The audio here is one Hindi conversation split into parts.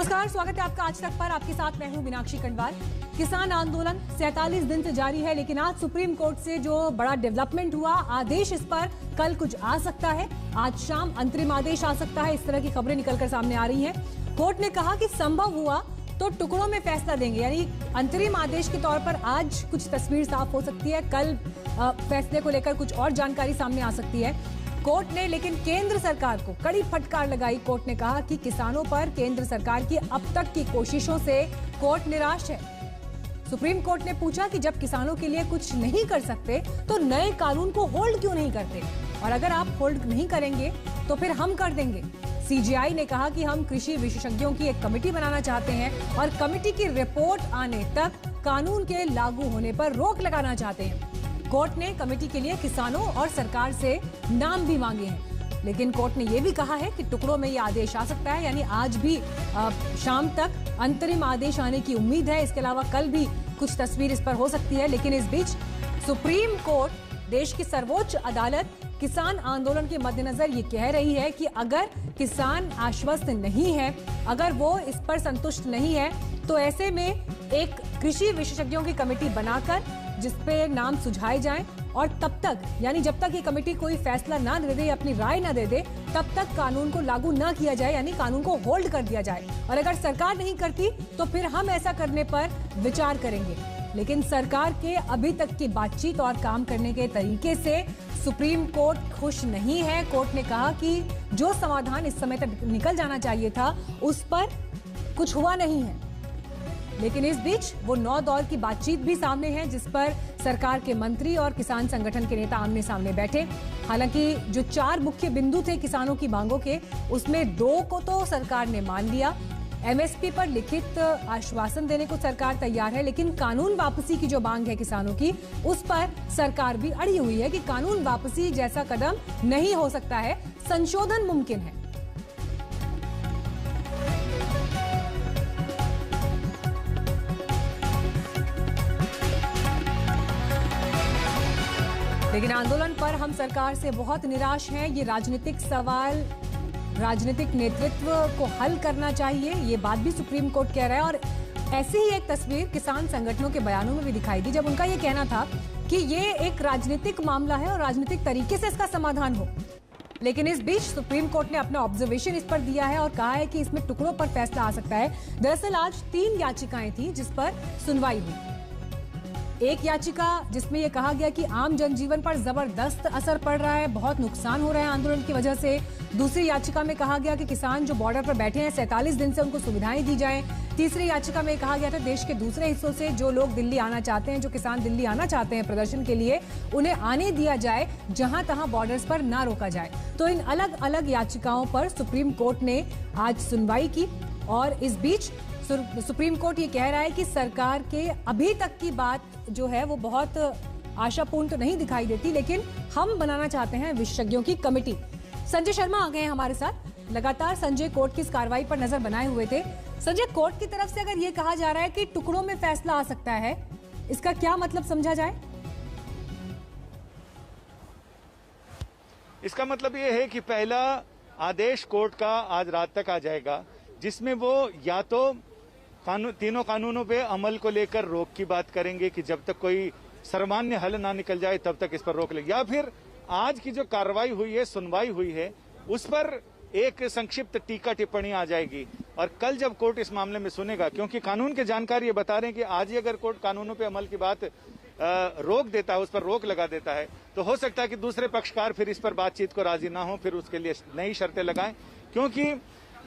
नमस्कार, स्वागत है आपका आज तक पर। आपके साथ मैं हूं मीनाक्षी कंडवाल। किसान आंदोलन 47 दिन से जारी है, लेकिन आज सुप्रीम कोर्ट से जो बड़ा डेवलपमेंट हुआ, आदेश इस पर कल कुछ आ सकता है। आज शाम अंतरिम आदेश आ सकता है, इस तरह की खबरें निकलकर सामने आ रही हैं। कोर्ट ने कहा कि संभव हुआ तो टुकड़ों में फैसला देंगे, यानी अंतरिम आदेश के तौर पर आज कुछ तस्वीर साफ हो सकती है, कल फैसले को लेकर कुछ और जानकारी सामने आ सकती है। कोर्ट ने लेकिन केंद्र सरकार को कड़ी फटकार लगाई। कोर्ट ने कहा कि किसानों पर केंद्र सरकार की अब तक की कोशिशों से कोर्ट निराश है। सुप्रीम कोर्ट ने पूछा कि जब किसानों के लिए कुछ नहीं कर सकते तो नए कानून को होल्ड क्यों नहीं करते, और अगर आप होल्ड नहीं करेंगे तो फिर हम कर देंगे। सीजीआई ने कहा कि हम कृषि विशेषज्ञों की एक कमेटी बनाना चाहते हैं और कमेटी की रिपोर्ट आने तक कानून के लागू होने पर रोक लगाना चाहते हैं। कोर्ट ने कमेटी के लिए किसानों और सरकार से नाम भी मांगे हैं, लेकिन कोर्ट ने यह भी कहा है कि टुकड़ों में यह आदेश आ सकता है, यानी आज भी शाम तक अंतरिम आदेश आने की उम्मीद है। इसके अलावा कल भी कुछ तस्वीर इस पर हो सकती है। लेकिन इस बीच सुप्रीम कोर्ट, देश की सर्वोच्च अदालत, किसान आंदोलन के मद्देनजर ये कह रही है कि अगर किसान आश्वस्त नहीं है, अगर वो इस पर संतुष्ट नहीं है, तो ऐसे में एक कृषि विशेषज्ञों की कमेटी बनाकर जिसपे नाम सुझाए जाएं, और तब तक, यानी जब तक ये कमेटी कोई फैसला ना दे दे, अपनी राय ना दे दे, तब तक कानून को लागू ना किया जाए, यानी कानून को होल्ड कर दिया जाए। और अगर सरकार नहीं करती तो फिर हम ऐसा करने पर विचार करेंगे। लेकिन सरकार के अभी तक की बातचीत और काम करने के तरीके से सुप्रीम कोर्ट खुश नहीं है। कोर्ट ने कहा कि जो समाधान इस समय तक निकल जाना चाहिए था उस पर कुछ हुआ नहीं है। लेकिन इस बीच वो 9 दौर की बातचीत भी सामने है, जिस पर सरकार के मंत्री और किसान संगठन के नेता आमने सामने बैठे। हालांकि जो 4 मुख्य बिंदु थे किसानों की मांगों के, उसमें 2 को तो सरकार ने मान लिया। एमएसपी पर लिखित आश्वासन देने को सरकार तैयार है, लेकिन कानून वापसी की जो मांग है किसानों की, उस पर सरकार भी अड़ी हुई है कि कानून वापसी जैसा कदम नहीं हो सकता है, संशोधन मुमकिन है। लेकिन आंदोलन पर हम सरकार से बहुत निराश हैं। ये राजनीतिक सवाल राजनीतिक नेतृत्व को हल करना चाहिए, ये बात भी सुप्रीम कोर्ट कह रहा है। और ऐसी ही एक तस्वीर किसान संगठनों के बयानों में भी दिखाई दी, जब उनका ये कहना था कि ये एक राजनीतिक मामला है और राजनीतिक तरीके से इसका समाधान हो। लेकिन इस बीच सुप्रीम कोर्ट ने अपना ऑब्जर्वेशन इस पर दिया है और कहा है कि इसमें टुकड़ों पर फैसला आ सकता है। दरअसल आज 3 याचिकाएं थी जिस पर सुनवाई हुई। एक याचिका जिसमें यह कहा गया कि आम जनजीवन पर जबरदस्त असर पड़ रहा है, बहुत नुकसान हो रहा है आंदोलन की वजह से। दूसरी याचिका में कहा गया कि किसान जो बॉर्डर पर बैठे हैं 47 दिन से उनको सुविधाएं दी जाएं। तीसरी याचिका में कहा गया था देश के दूसरे हिस्सों से जो लोग दिल्ली आना चाहते हैं, जो किसान दिल्ली आना चाहते हैं प्रदर्शन के लिए, उन्हें आने दिया जाए, जहां तहां बॉर्डर्स पर ना रोका जाए। तो इन अलग अलग याचिकाओं पर सुप्रीम कोर्ट ने आज सुनवाई की। और इस बीच सुप्रीम कोर्ट ये कह रहा है कि सरकार के अभी तक की बात जो है वो बहुत आशापूर्ण तो नहीं दिखाई देती, लेकिन हम बनाना चाहते हैं विशेषज्ञों की कमेटी। संजय शर्मा आ गए हैं हमारे साथ। लगातार संजय कोर्ट की इस कार्रवाई पर नजर बनाए हुए थे। संजय, कोर्ट की तरफ से अगर ये कहा जा रहा है कि टुकड़ों में फैसला आ सकता है, इसका क्या मतलब समझा जाए? इसका मतलब ये है कि पहला आदेश कोर्ट का आज रात तक आ जाएगा, जिसमें वो या तो तीनों कानूनों पे अमल को लेकर रोक की बात करेंगे कि जब तक कोई सर्वमान्य हल ना निकल जाए तब तक इस पर रोक ले, या फिर आज की जो कार्रवाई हुई है, सुनवाई हुई है, उस पर एक संक्षिप्त टीका टिप्पणी आ जाएगी। और कल जब कोर्ट इस मामले में सुनेगा, क्योंकि कानून के जानकार ये बता रहे हैं कि आज ही अगर कोर्ट कानूनों पे अमल की बात रोक देता है, उस पर रोक लगा देता है, तो हो सकता है कि दूसरे पक्षकार फिर इस पर बातचीत को राजी ना हो, फिर उसके लिए नई शर्तें लगाएं। क्योंकि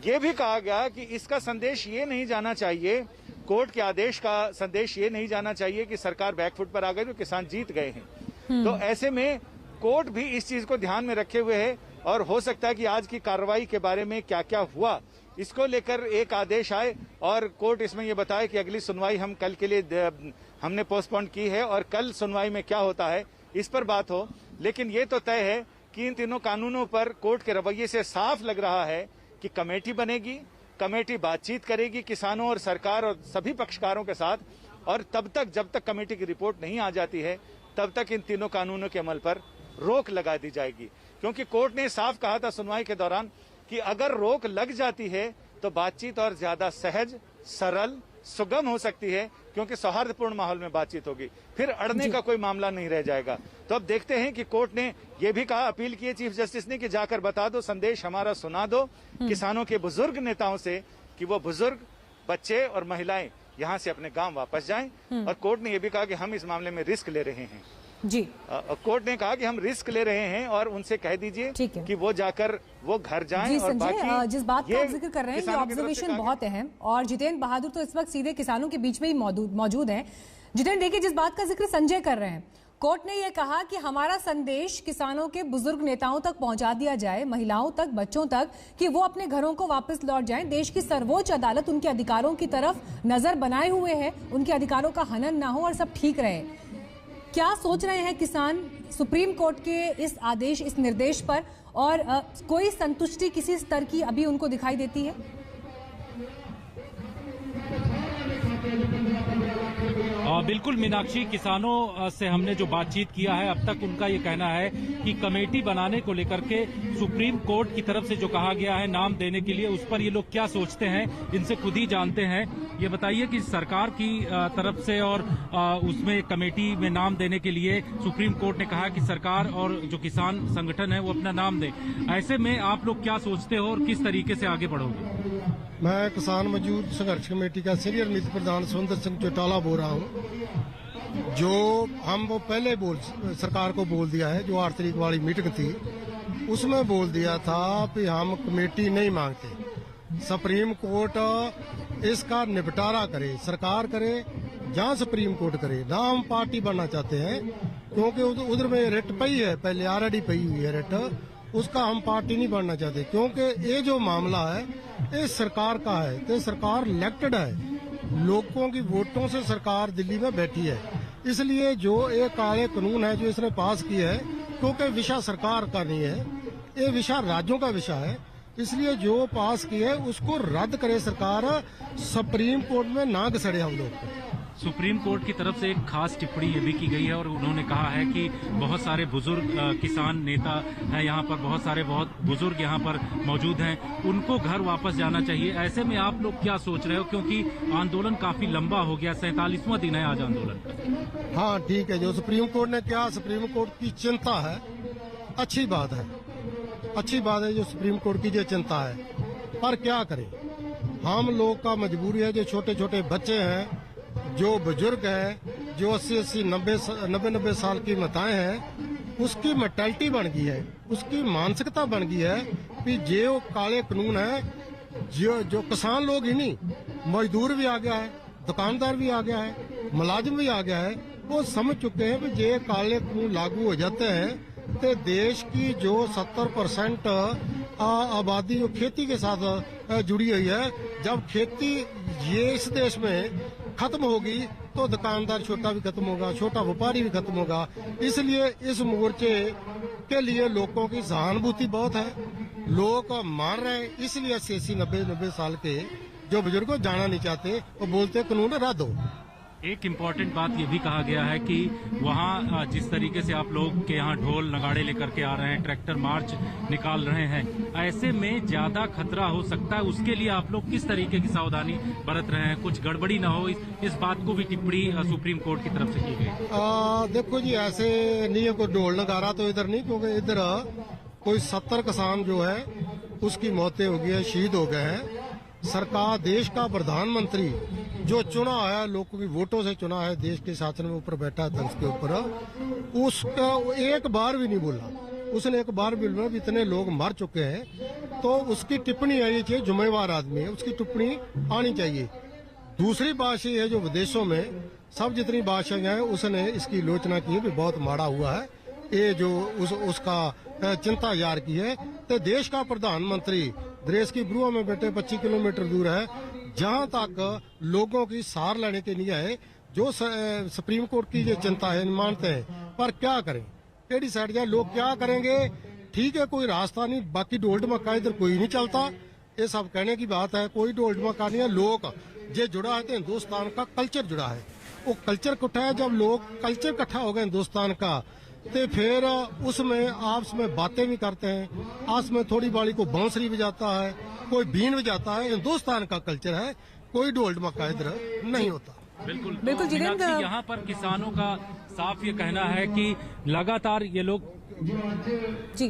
ये भी कहा गया कि इसका संदेश ये नहीं जाना चाहिए, कोर्ट के आदेश का संदेश ये नहीं जाना चाहिए कि सरकार बैकफुट पर आ गई, जो किसान जीत गए हैं। तो ऐसे में कोर्ट भी इस चीज को ध्यान में रखे हुए है, और हो सकता है कि आज की कार्रवाई के बारे में क्या क्या हुआ इसको लेकर एक आदेश आए और कोर्ट इसमें ये बताए कि अगली सुनवाई हम कल के लिए हमने पोस्टपोन की है, और कल सुनवाई में क्या होता है इस पर बात हो। लेकिन ये तो तय है कि इन तीनों कानूनों पर कोर्ट के रवैये से साफ लग रहा है कि कमेटी बनेगी, कमेटी बातचीत करेगी किसानों और सरकार और सभी पक्षकारों के साथ, और तब तक जब तक कमेटी की रिपोर्ट नहीं आ जाती है तब तक इन तीनों कानूनों के अमल पर रोक लगा दी जाएगी। क्योंकि कोर्ट ने साफ कहा था सुनवाई के दौरान कि अगर रोक लग जाती है तो बातचीत और ज्यादा सहज, सरल, सुगम हो सकती है, क्योंकि सौहार्दपूर्ण माहौल में बातचीत होगी, फिर अड़ने का कोई मामला नहीं रह जाएगा। तो अब देखते हैं कि कोर्ट ने यह भी कहा, अपील की है चीफ जस्टिस ने कि जाकर बता दो, संदेश हमारा सुना दो किसानों के बुजुर्ग नेताओं से कि वो बुजुर्ग, बच्चे और महिलाएं यहां से अपने गांव वापस जाएं। और कोर्ट ने यह भी कहा कि हम इस मामले में रिस्क ले रहे हैं जी। कोर्ट ने कहा कि हम रिस्क ले रहे हैं और उनसे कह दीजिए कि वो जाकर वो घर जाएं। जी और संजय, जिस बात का आप जिक्र कर रहे हैं ये ऑब्जर्वेशन बहुत अहम, और जितेंद्र बहादुर तो इस वक्त सीधे किसानों के बीच में ही मौजूद हैं। जितेंद्र देखिए, जिस बात का जिक्र संजय कर रहे हैं, कोर्ट ने यह कहा कि हमारा संदेश किसानों के बुजुर्ग नेताओं तक पहुंचा दिया जाए, महिलाओं तक, बच्चों तक, कि वो अपने घरों को वापस लौट जाएं। देश की सर्वोच्च अदालत उनके अधिकारों की तरफ नजर बनाए हुए है, उनके अधिकारों का हनन ना हो और सब ठीक रहे। क्या सोच रहे हैं किसान सुप्रीम कोर्ट के इस आदेश, इस निर्देश पर, और कोई संतुष्टि किसी स्तर की अभी उनको दिखाई देती है? बिल्कुल मीनाक्षी, किसानों से हमने जो बातचीत किया है अब तक उनका ये कहना है कि कमेटी बनाने को लेकर के सुप्रीम कोर्ट की तरफ से जो कहा गया है नाम देने के लिए, उस पर ये लोग क्या सोचते हैं इनसे खुद ही जानते हैं। ये बताइए कि सरकार की तरफ से और उसमें कमेटी में नाम देने के लिए सुप्रीम कोर्ट ने कहा कि सरकार और जो किसान संगठन है वो अपना नाम दे। ऐसे में आप लोग क्या सोचते हो और किस तरीके से आगे बढ़ोगे? मैं किसान मजदूर संघर्ष कमेटी का सीनियर नीति प्रधान सुंदर सिंह चौटाला बोल रहा हूँ। जो हम वो पहले सरकार को बोल दिया है, जो 8 तारीख वाली मीटिंग थी उसमें बोल दिया था कि हम कमेटी नहीं मांगते, सुप्रीम कोर्ट इसका निपटारा करे, सरकार करे, जहाँ सुप्रीम कोर्ट करे, ना हम पार्टी बनना चाहते हैं, क्योंकि उधर में रिट पई है, पहले ऑलरेडी पई हुई है रिट, उसका हम पार्टी नहीं बनना चाहते। क्योंकि ये जो मामला है ये सरकार का है, तो सरकार इलेक्टेड है, लोगों की वोटों से सरकार दिल्ली में बैठी है, इसलिए जो ये काले कानून है जो इसने पास किया है, क्योंकि विषय सरकार का नहीं है, ये विषय राज्यों का विषय है, इसलिए जो पास किया है उसको रद्द करे सरकार, सुप्रीम कोर्ट में ना घसड़े हम लोग। सुप्रीम कोर्ट की तरफ से एक खास टिप्पणी ये भी की गई है और उन्होंने कहा है कि बहुत सारे बुजुर्ग किसान नेता हैं यहाँ पर, बहुत सारे बुजुर्ग यहाँ पर मौजूद हैं, उनको घर वापस जाना चाहिए। ऐसे में आप लोग क्या सोच रहे हो, क्योंकि आंदोलन काफी लंबा हो गया, 47वां दिन है आज आंदोलन का। हाँ ठीक है, जो सुप्रीम कोर्ट ने क्या, सुप्रीम कोर्ट की चिंता है, अच्छी बात है, अच्छी बात है जो सुप्रीम कोर्ट की जो चिंता है, पर क्या करें, हम लोग का मजबूरी है, जो छोटे छोटे बच्चे हैं, जो बुजुर्ग हैं, जो 80-80, 90-90 साल की माताएं हैं, उसकी मेंटालिटी बन गई है, उसकी मानसिकता बन गई है कि जो काले कानून है, जो किसान लोग ही नहीं, मजदूर भी आ गया है, दुकानदार भी आ गया है, मुलाजिम भी आ गया है, वो समझ चुके हैं कि ये काले कानून लागू हो जाते हैं तो देश की जो 70% आबादी जो खेती के साथ जुड़ी हुई है, जब खेती ये इस देश में खत्म होगी तो दुकानदार छोटा भी खत्म होगा, छोटा व्यापारी भी खत्म होगा। इसलिए इस मोर्चे के लिए लोगों की सहानुभूति बहुत है, लोग मान रहे हैं, इसलिए 80-90 साल के जो बुजुर्ग जाना नहीं चाहते वो बोलते कानून रद्द हो। एक इम्पॉर्टेंट बात ये भी कहा गया है कि वहाँ जिस तरीके से आप लोग के यहाँ ढोल नगाड़े लेकर के आ रहे हैं, ट्रैक्टर मार्च निकाल रहे हैं, ऐसे में ज्यादा खतरा हो सकता है, उसके लिए आप लोग किस तरीके की सावधानी बरत रहे हैं, कुछ गड़बड़ी ना हो, इस बात को भी टिप्पणी सुप्रीम कोर्ट की तरफ से की गई। देखो जी, ऐसे नहीं है कोई ढोल नगारा तो इधर नहीं, क्योंकि इधर कोई 70 किसान जो है उसकी मौतें हो गई है, शहीद हो गए हैं। सरकार, देश का प्रधानमंत्री जो चुना है, लोगों की वोटों से चुना है, देश के शासन में ऊपर बैठा है उसके ऊपर, उसका एक बार भी नहीं बोला, उसने एक बार भी बोला, इतने लोग मर चुके हैं, तो उसकी टिप्पणी आनी चाहिए, जिम्मेवार आदमी है, उसकी टिप्पणी आनी चाहिए। दूसरी बात ये है, जो विदेशों में सब जितनी भाषाएं हैं उसने इसकी आलोचना की है भी बहुत माड़ा हुआ है, ये जो उसका चिंता जार की है, तो देश का प्रधानमंत्री देश की ब्रुआ में बैठे 25 किलोमीटर दूर है, जहां तक लोगों की सार लेने के लिए है, जो सुप्रीम कोर्ट की जो चिंता है मानते हैं, पर क्या करें, केडी साइड जाए, लोग क्या करेंगे, ठीक है कोई रास्ता नहीं, बाकी ढोल ढमक्का इधर कोई नहीं चलता, ये सब कहने की बात है, कोई ढोल ढमक्का नहीं है, लोग जो जुड़ा है तो हिंदुस्तान का कल्चर जुड़ा है, वो कल्चर इकट्ठा है, जब लोग कल्चर इकट्ठा हो गए हिंदुस्तान का, तो फिर उसमें आपस में बातें भी करते हैं, आपस में थोड़ी बाड़ी को बांसुरी बजाता है, कोई बीन बजाता है, हिंदुस्तान का कल्चर है, कोई ढोल ढमक्का इधर नहीं होता। बिल्कुल बिल्कुल जितेंद्र, मीनाक्षी, यहाँ पर किसानों का साफ ये कहना है कि लगातार ये लोग जी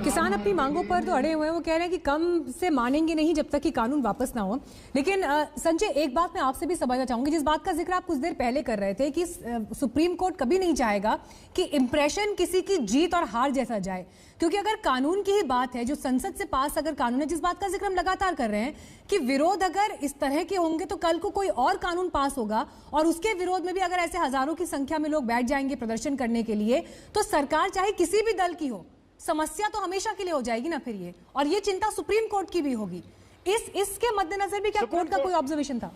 किसान अपनी मांगों पर तो अड़े हुए हैं। वो कह रहे हैं कि कम से मानेंगे नहीं जब तक कि कानून वापस ना हो। लेकिन संजय, एक बात मैं आपसे भी समझना चाहूंगी, जिस बात का जिक्र आप कुछ देर पहले कर रहे थे कि सुप्रीम कोर्ट कभी नहीं चाहेगा कि इंप्रेशन किसी की जीत और हार जैसा जाए, क्योंकि अगर कानून की ही बात है, जो संसद से पास अगर कानून है, जिस बात का जिक्र हम लगातार कर रहे हैं कि विरोध अगर इस तरह के होंगे तो कल को कोई और कानून पास होगा और उसके विरोध में भी अगर ऐसे हजारों की संख्या में लोग बैठ जाएंगे प्रदर्शन करने के लिए, तो सरकार चाहे किसी भी दल की हो, समस्या तो हमेशा के लिए हो जाएगी ना फिर ये। और ये चिंता सुप्रीम कोर्ट की भी होगी। इसके मद्देनजर भी क्या कोर्ट का कोई ऑब्जर्वेशन था?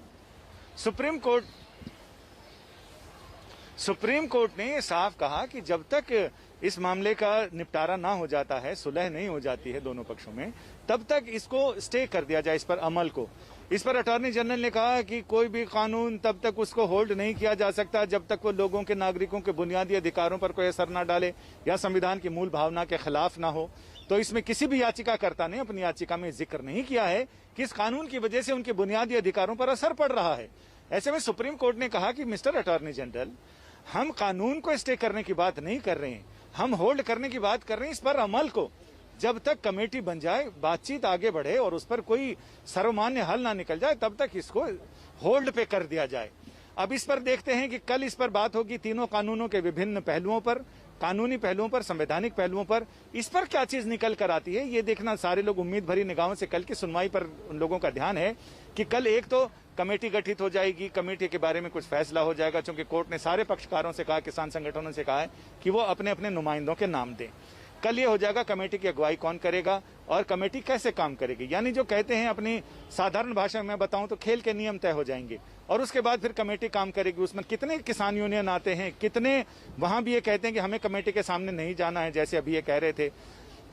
सुप्रीम कोर्ट ने ये साफ कहा कि जब तक इस मामले का निपटारा ना हो जाता है, सुलह नहीं हो जाती है दोनों पक्षों में, तब तक इसको स्टे कर दिया जाए, इस पर अमल को। इस पर अटॉर्नी जनरल ने कहा कि कोई भी कानून तब तक उसको होल्ड नहीं किया जा सकता जब तक वो लोगों के, नागरिकों के बुनियादी अधिकारों पर कोई असर ना डाले या संविधान की मूल भावना के खिलाफ ना हो। तो इसमें किसी भी याचिकाकर्ता ने अपनी याचिका में जिक्र नहीं किया है कि इस कानून की वजह से उनके बुनियादी अधिकारों पर असर पड़ रहा है। ऐसे में सुप्रीम कोर्ट ने कहा कि मिस्टर अटॉर्नी जनरल, हम कानून को स्टे करने की बात नहीं कर रहे हैं, हम होल्ड करने की बात कर रहे हैं इस पर अमल को। जब तक कमेटी बन जाए, बातचीत आगे बढ़े और उस पर कोई सर्वमान्य हल ना निकल जाए, तब तक इसको होल्ड पे कर दिया जाए। अब इस पर देखते हैं कि कल इस पर बात होगी, तीनों कानूनों के विभिन्न पहलुओं पर, कानूनी पहलुओं पर, संवैधानिक पहलुओं पर, इस पर क्या चीज निकल कर आती है ये देखना सारे लोग उम्मीद भरी निगाहों से कल की सुनवाई पर उन लोगों का ध्यान है कि कल एक तो कमेटी गठित हो जाएगी, कमेटी के बारे में कुछ फैसला हो जाएगा, क्योंकि कोर्ट ने सारे पक्षकारों से कहा, किसान संगठनों से कहा है कि वो अपने अपने नुमाइंदों के नाम दें। कल ये हो जाएगा कमेटी की अगुवाई कौन करेगा और कमेटी कैसे काम करेगी। यानी जो कहते हैं अपनी साधारण भाषा में बताऊं तो खेल के नियम तय हो जाएंगे और उसके बाद फिर कमेटी काम करेगी। उसमें कितने किसान यूनियन आते हैं, कितने वहां भी ये कहते हैं कि हमें कमेटी के सामने नहीं जाना है, जैसे अभी ये कह रहे थे।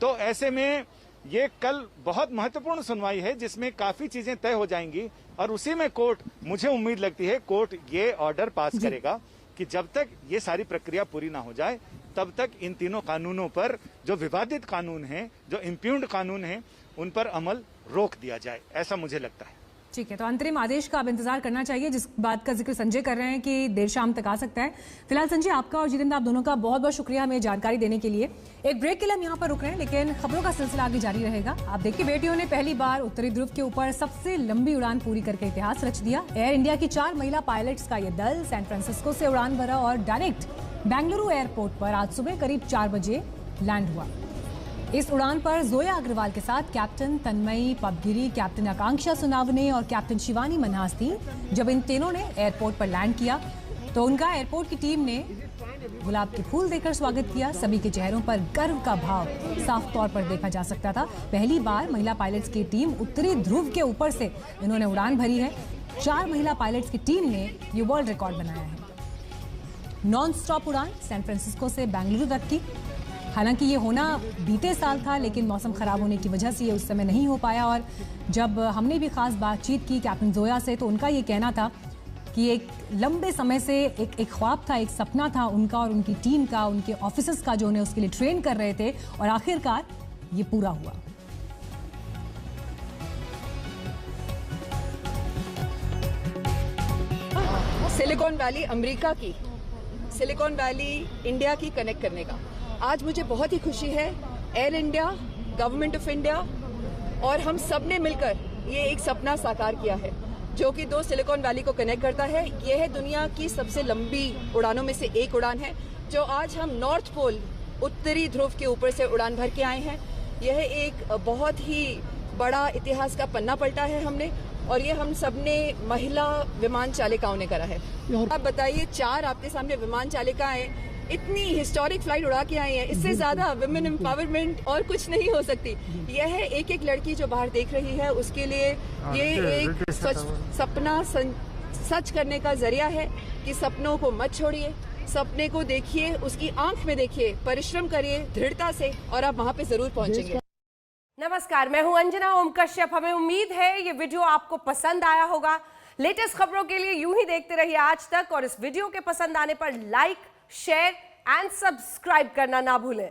तो ऐसे में ये कल बहुत महत्वपूर्ण सुनवाई है जिसमें काफी चीजें तय हो जाएंगी और उसी में कोर्ट, मुझे उम्मीद लगती है कोर्ट ये ऑर्डर पास करेगा कि जब तक ये सारी प्रक्रिया पूरी ना हो जाए तब तक इन तीनों कानूनों पर, जो विवादित कानून हैं, जो इम्प्यून्ड कानून हैं, उन पर अमल रोक दिया जाए, ऐसा मुझे लगता है। ठीक है, तो अंतरिम आदेश का अब इंतजार करना चाहिए, जिस बात का जिक्र संजय कर रहे हैं कि देर शाम तक आ सकता है। फिलहाल संजय, आपका और जितेंद्र, आप दोनों का बहुत बहुत शुक्रिया हमें जानकारी देने के लिए। एक ब्रेक के लिए हम यहाँ पर रुक रहे हैं, लेकिन खबरों का सिलसिला आगे जारी रहेगा। आप देखिए, बेटियों ने पहली बार उत्तरी ध्रुव के ऊपर सबसे लंबी उड़ान पूरी करके इतिहास रच दिया। एयर इंडिया की 4 महिला पायलट्स का यह दल सैन फ्रांसिस्को से उड़ान भरा और डायरेक्ट बेंगलुरु एयरपोर्ट पर आज सुबह करीब 4 बजे लैंड हुआ। इस उड़ान पर जोया अग्रवाल के साथ कैप्टन तन्मयी पबगिरी, कैप्टन आकांक्षा सुनावने और कैप्टन शिवानी मनहास थी। जब इन तीनों ने एयरपोर्ट पर लैंड किया तो उनका एयरपोर्ट की टीम ने गुलाब के फूल देकर स्वागत किया। सभी के चेहरों पर गर्व का भाव साफ तौर पर देखा जा सकता था। पहली बार महिला पायलट्स की टीम उत्तरी ध्रुव के ऊपर से इन्होंने उड़ान भरी है। 4 महिला पायलट्स की टीम ने ये वर्ल्ड रिकॉर्ड बनाया है। नॉन स्टॉप उड़ान सैन फ्रांसिस्को से बेंगलुरु तक की। हालांकि ये होना बीते साल था, लेकिन मौसम खराब होने की वजह से ये उस समय नहीं हो पाया। और जब हमने भी खास बातचीत की कैप्टन जोया से, तो उनका ये कहना था कि एक लंबे समय से एक ख्वाब था, एक सपना था उनका और उनकी टीम का, उनके ऑफिसर्स का, जो उन्हें उसके लिए ट्रेन कर रहे थे, और आखिरकार ये पूरा हुआ। सिलिकॉन वैली अमेरिका की, सिलिकॉन वैली इंडिया की कनेक्ट करने का आज मुझे बहुत ही खुशी है। Air India, government of India और हम सब ने मिलकर ये एक सपना साकार किया है, जो कि 2 सिलिकॉन वैली को कनेक्ट करता है। यह है दुनिया की सबसे लंबी उड़ानों में से एक उड़ान है, जो आज हम नॉर्थ पोल, उत्तरी ध्रुव के ऊपर से उड़ान भर के आए हैं। यह एक बहुत ही बड़ा इतिहास का पन्ना पलटा है हमने, और ये हम सब ने महिला विमान चालिकाओं ने करा है। आप बताइए, 4 आपके सामने विमान चालिकाएं इतनी हिस्टोरिक फ्लाइट उड़ा के आई हैं, इससे ज्यादा वुमेन एम्पावरमेंट और कुछ नहीं हो सकती। यह है एक लड़की जो बाहर देख रही है, उसके लिए ये एक सपना सच करने का जरिया है कि सपनों को मत छोड़िए, सपने को देखिए, उसकी आंख में देखिए, परिश्रम करिए दृढ़ता से और आप वहां पे जरूर पहुंचेंगे। नमस्कार, मैं हूं अंजना ओम कश्यप। हमें उम्मीद है ये वीडियो आपको पसंद आया होगा। लेटेस्ट खबरों के लिए यूं ही देखते रहिए आज तक, और इस वीडियो के पसंद आने पर लाइक, शेयर एंड सब्सक्राइब करना ना भूलें।